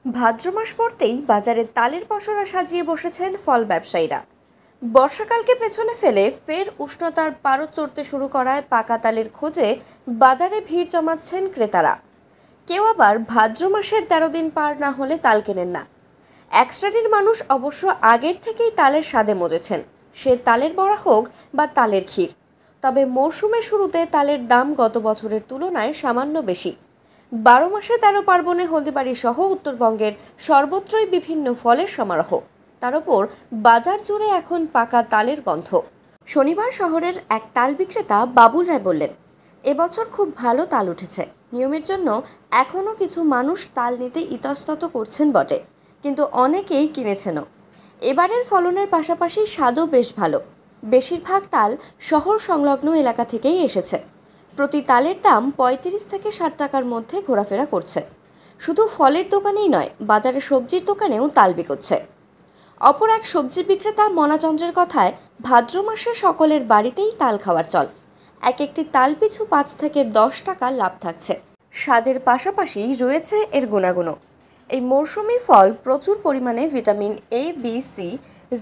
ভাদ্র মাস পড়তেই বাজারে তালের পসরা সাজিয়ে বসেছেন ফল ব্যবসায়ীরা। বর্ষাকালকে পেছনে ফেলে ফের উষ্ণতার পারদ চড়তে শুরু করায় পাকা তালের খোঁজে বাজারে ভিড় জমাচ্ছেন ক্রেতারা। কেউ আবার ভাদ্র মাসের 13 দিন পার না হলে তাল কেনেন না। এক শ্রেণীর মানুষ অবশ্য আগের থেকেই তালের স্বাদে মজেছেন, সে তালের বড়া হোক বা তালের ক্ষীর। তবে মরশুমের শুরুতে তালের দাম গত বছরের তুলনায় সামান্য বেশি। 12 মাসে 13 পার্বণে হলদিবাড়ি সহ উত্তরবঙ্গের সর্বত্রই বিভিন্ন ফলের সমারোহ। তার উপর বাজার জুড়ে এখন পাকা তালের গন্ধ। শনিবার শহরের এক তাল বিক্রেতা বাবুল রায় বললেন, এবছর খুব ভালো তাল উঠেছে। নিয়মের জন্য এখনও কিছু মানুষ তাল নিতে ইতস্তত করছেন বটে, কিন্তু অনেকেই কিনেছেনও। এবারের ফলনের পাশাপাশি স্বাদও বেশ ভালো। বেশিরভাগ তাল শহর সংলগ্ন এলাকা থেকেই এসেছে। প্রতি তালের দাম 35 থেকে 60 টাকার মধ্যে ঘোরাফেরা করছে। শুধু ফলের দোকানেই নয়, বাজারে সবজির দোকানেও তাল বিকোচ্ছে। অপর এক সবজি বিক্রেতা মনাচন্দ্রের কথায়, ভাদ্র মাসে সকলের বাড়িতেই তাল খাওয়ার চল। এক একটি তাল পিছু 5 থেকে 10 টাকা লাভ থাকছে। স্বাদের পাশাপাশি রয়েছে এর গুণাগুণও। এই মৌসুমি ফল প্রচুর পরিমাণে vitamin A, B, C,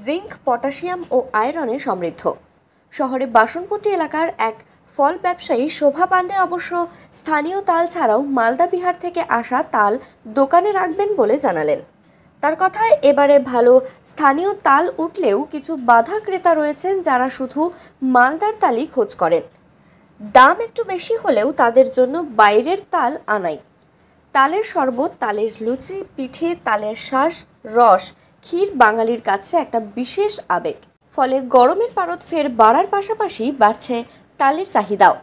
zinc, potassium ও আয়রনে সমৃদ্ধ। শহরে বাসনপট্টি এলাকার এক ফল ব্যবসায়ী শোভা পাণ্ডে অবশ্য স্থানীয় তাল ছাড়াও মালদা বিহার থেকে আসা তাল দোকানে রাখবেন বলে জানালেন। তার কথায়, এবারে ভালো স্থানীয় তাল উঠলেও কিছু বাধা ক্রেতা রয়েছেন যারা শুধু মালদার তালই খোঁজ করেন। দাম একটু বেশি হলেও তাদের জন্য বাইরের তাল আনাই। তালের শরবত, তালের লুচি, পিঠে, তালের শাঁস, রস, ক্ষীর বাঙালির কাছে একটা বিশেষ আবেগ। ফলে গরমের পারদ ফের বাড়ার পাশাপাশি বাড়ছে তালের চাহিদাও।